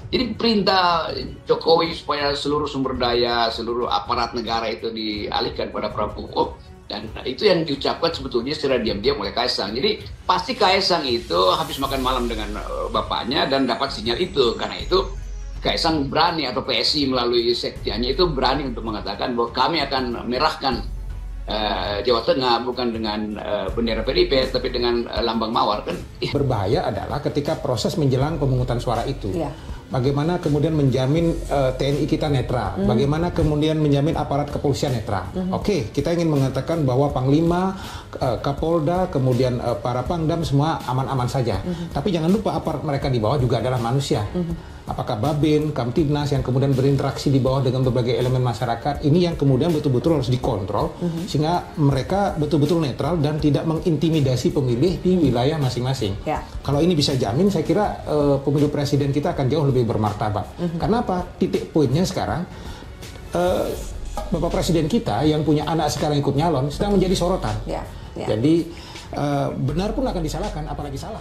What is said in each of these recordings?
Jadi perintah Jokowi supaya seluruh sumber daya, seluruh aparat negara itu dialihkan pada Prabowo, dan itu yang diucapkan sebetulnya secara diam-diam oleh Kaisang. Jadi pasti Kaisang itu habis makan malam dengan bapaknya dan dapat sinyal itu. Karena itu Kaisang berani, atau PSI melalui sektiannya itu berani untuk mengatakan bahwa kami akan merahkan Jawa Tengah bukan dengan bendera PDIP tapi dengan lambang mawar kan. Berbahaya adalah ketika proses menjelang pemungutan suara itu. Iya. Bagaimana kemudian menjamin TNI kita netral, bagaimana kemudian menjamin aparat kepolisian netral. Oke, kita ingin mengatakan bahwa Panglima, Kapolda, kemudian para Pangdam semua aman-aman saja. Tapi jangan lupa aparat mereka di bawah juga adalah manusia. Apakah Babin, Kamtibnas yang kemudian berinteraksi di bawah dengan berbagai elemen masyarakat, ini yang kemudian betul-betul harus dikontrol sehingga mereka betul-betul netral dan tidak mengintimidasi pemilih di wilayah masing-masing. Ya. Kalau ini bisa jamin, saya kira pemilu presiden kita akan jauh lebih bermartabat. Karena apa? Titik poinnya sekarang, Bapak Presiden kita yang punya anak sekarang ikut nyalon sedang menjadi sorotan. Ya. Jadi benar pun akan disalahkan, apalagi salah.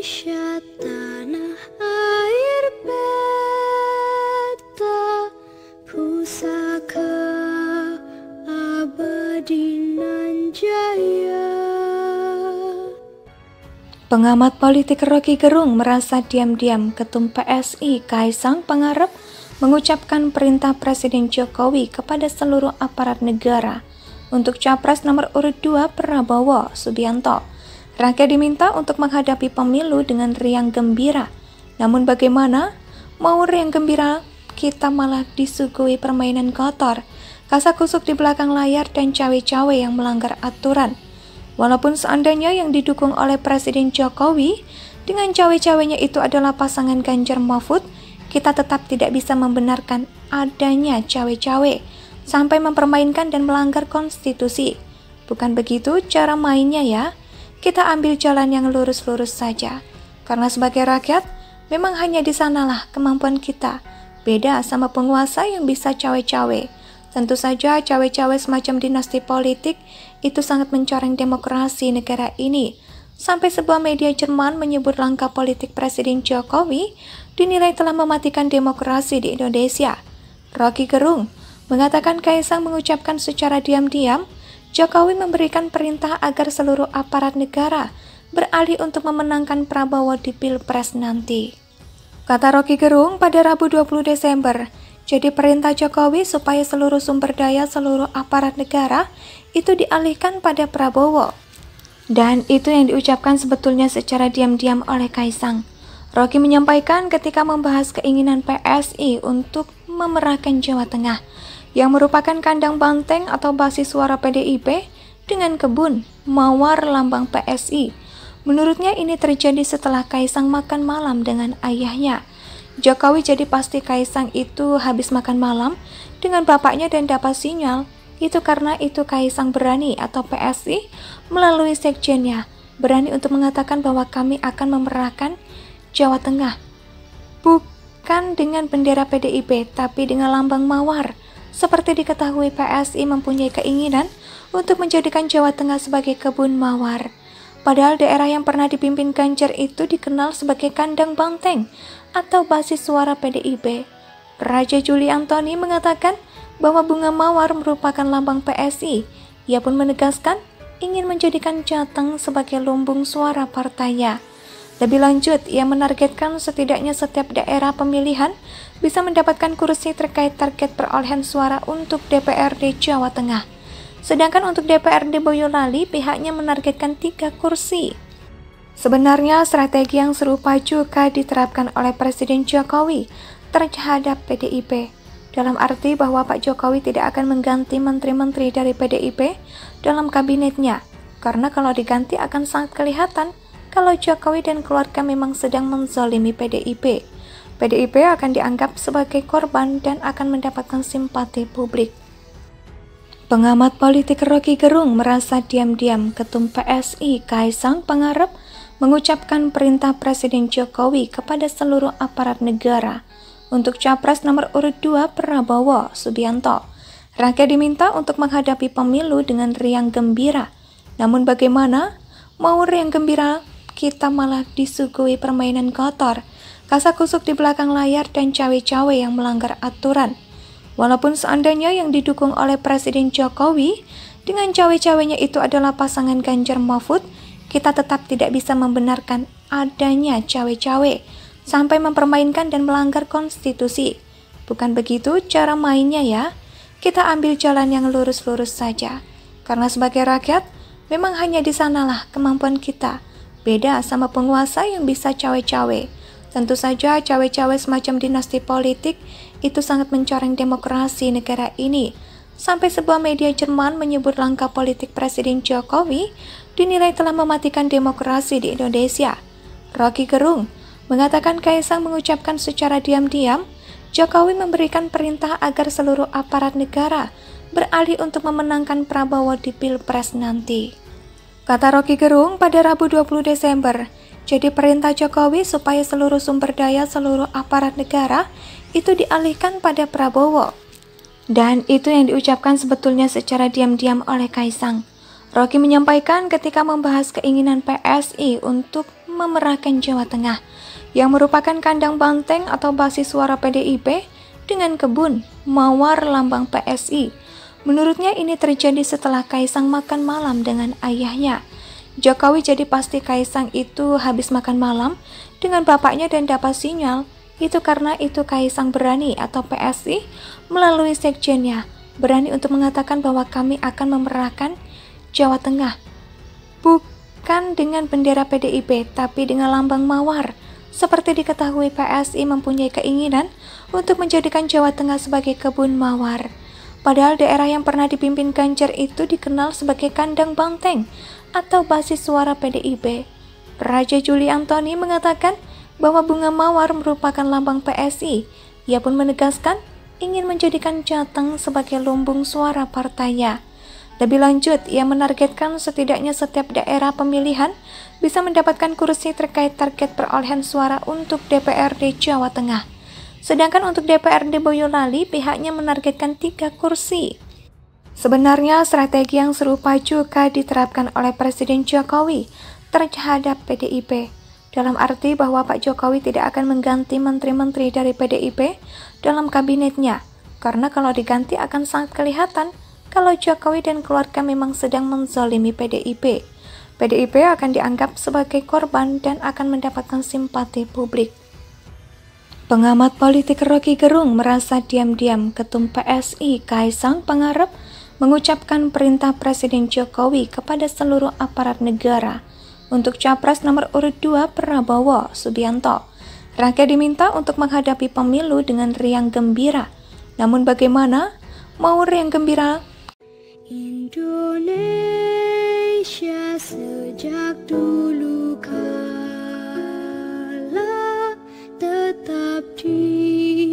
Indonesia tanah air beta, pusaka abadi nan jaya. Pengamat politik Rocky Gerung merasa diam-diam Ketum PSI Kaisang Pangarep mengucapkan perintah Presiden Jokowi kepada seluruh aparat negara untuk Capres nomor urut 2 Prabowo Subianto. Rakyat diminta untuk menghadapi pemilu dengan riang gembira. Namun bagaimana? Mau riang gembira, kita malah disuguhi permainan kotor, kasak-kusuk di belakang layar dan cawe-cawe yang melanggar aturan. Walaupun seandainya yang didukung oleh Presiden Jokowi dengan cawe-cawenya itu adalah pasangan Ganjar Mahfud, kita tetap tidak bisa membenarkan adanya cawe-cawe sampai mempermainkan dan melanggar konstitusi. Bukan begitu cara mainnya ya. Kita ambil jalan yang lurus-lurus saja. Karena sebagai rakyat, memang hanya di sanalah kemampuan kita. Beda sama penguasa yang bisa cawe-cawe. Tentu saja cawe-cawe semacam dinasti politik itu sangat mencoreng demokrasi negara ini. Sampai sebuah media Jerman menyebut langkah politik Presiden Jokowi dinilai telah mematikan demokrasi di Indonesia. Rocky Gerung mengatakan Kaisang mengucapkan secara diam-diam Jokowi memberikan perintah agar seluruh aparat negara beralih untuk memenangkan Prabowo di Pilpres nanti. Kata Rocky Gerung pada Rabu 20 Desember, jadi perintah Jokowi supaya seluruh sumber daya seluruh aparat negara itu dialihkan pada Prabowo. Dan itu yang diucapkan sebetulnya secara diam-diam oleh Kaisang. Rocky menyampaikan ketika membahas keinginan PSI untuk memerahkan Jawa Tengah, yang merupakan kandang banteng atau basis suara PDIP dengan kebun, mawar lambang PSI. Menurutnya ini terjadi setelah Kaisang makan malam dengan ayahnya. Jokowi jadi pasti Kaisang itu habis makan malam dengan bapaknya dan dapat sinyal. Itu karena itu Kaisang berani atau PSI melalui sekjennya berani untuk mengatakan bahwa kami akan memerahkan Jawa Tengah. Bukan dengan bendera PDIP tapi dengan lambang mawar. Seperti diketahui PSI mempunyai keinginan untuk menjadikan Jawa Tengah sebagai kebun mawar. Padahal daerah yang pernah dipimpin Ganjar itu dikenal sebagai kandang banteng atau basis suara PDIP. Raja Juli Antoni mengatakan bahwa bunga mawar merupakan lambang PSI. Ia pun menegaskan ingin menjadikan Jateng sebagai lumbung suara partainya. Lebih lanjut, ia menargetkan setidaknya setiap daerah pemilihan bisa mendapatkan kursi terkait target perolehan suara untuk DPRD Jawa Tengah. Sedangkan untuk DPRD Boyolali, pihaknya menargetkan 3 kursi. Sebenarnya strategi yang serupa juga diterapkan oleh Presiden Jokowi terhadap PDIP. Dalam arti bahwa Pak Jokowi tidak akan mengganti menteri-menteri dari PDIP dalam kabinetnya. Karena kalau diganti akan sangat kelihatan kalau Jokowi dan keluarga memang sedang menzalimi PDIP. PDIP akan dianggap sebagai korban dan akan mendapatkan simpati publik. Pengamat politik Rocky Gerung merasa diam-diam Ketum PSI Kaisang Pangarep mengucapkan perintah Presiden Jokowi kepada seluruh aparat negara untuk Capres nomor urut 2 Prabowo Subianto. Rakyat diminta untuk menghadapi pemilu dengan riang gembira. Namun bagaimana? Mau riang gembira, kita malah disuguhi permainan kotor, kasak-kusuk di belakang layar dan cawe-cawe yang melanggar aturan. Walaupun seandainya yang didukung oleh Presiden Jokowi dengan cawe-cawenya itu adalah pasangan Ganjar Mahfud, kita tetap tidak bisa membenarkan adanya cawe-cawe sampai mempermainkan dan melanggar konstitusi. Bukan begitu cara mainnya ya. Kita ambil jalan yang lurus-lurus saja. Karena sebagai rakyat, memang hanya di sanalah kemampuan kita. Beda sama penguasa yang bisa cawe-cawe. Tentu saja cawe-cawe semacam dinasti politik itu sangat mencoreng demokrasi negara ini. Sampai sebuah media Jerman menyebut langkah politik Presiden Jokowi dinilai telah mematikan demokrasi di Indonesia. Rocky Gerung mengatakan Kaisang mengucapkan secara diam-diam Jokowi memberikan perintah agar seluruh aparat negara beralih untuk memenangkan Prabowo di Pilpres nanti. Kata Rocky Gerung pada Rabu 20 Desember, jadi perintah Jokowi supaya seluruh sumber daya seluruh aparat negara itu dialihkan pada Prabowo. Dan itu yang diucapkan sebetulnya secara diam-diam oleh Kaisang. Rocky menyampaikan ketika membahas keinginan PSI untuk memerahkan Jawa Tengah, yang merupakan kandang banteng atau basis suara PDIP dengan kebun, mawar lambang PSI. Menurutnya ini terjadi setelah Kaisang makan malam dengan ayahnya. Jokowi jadi pasti Kaisang itu habis makan malam dengan bapaknya dan dapat sinyal. Itu karena itu Kaisang berani atau PSI melalui sekjennya berani untuk mengatakan bahwa kami akan memerahkan Jawa Tengah. Bukan dengan bendera PDIP tapi dengan lambang mawar. Seperti diketahui PSI mempunyai keinginan untuk menjadikan Jawa Tengah sebagai kebun mawar. Padahal daerah yang pernah dipimpin Ganjar itu dikenal sebagai kandang banteng atau basis suara PDIP. Raja Juli Antoni mengatakan bahwa bunga mawar merupakan lambang PSI. Ia pun menegaskan ingin menjadikan Jateng sebagai lumbung suara partainya. Lebih lanjut, ia menargetkan setidaknya setiap daerah pemilihan bisa mendapatkan kursi terkait target perolehan suara untuk DPRD Jawa Tengah. Sedangkan untuk DPRD Boyolali pihaknya menargetkan 3 kursi. Sebenarnya strategi yang serupa juga diterapkan oleh Presiden Jokowi terhadap PDIP. Dalam arti bahwa Pak Jokowi tidak akan mengganti menteri-menteri dari PDIP dalam kabinetnya. Karena kalau diganti akan sangat kelihatan kalau Jokowi dan keluarga memang sedang menzalimi PDIP. PDIP akan dianggap sebagai korban dan akan mendapatkan simpati publik. Pengamat politik Rocky Gerung merasa diam-diam Ketum PSI Kaisang Pangarep mengucapkan perintah Presiden Jokowi kepada seluruh aparat negara untuk Capres nomor urut 2 Prabowo Subianto. Rakyat diminta untuk menghadapi pemilu dengan riang gembira. Namun bagaimana mau riang gembira? Indonesia sejak dulu kala tetap dipuja-puja.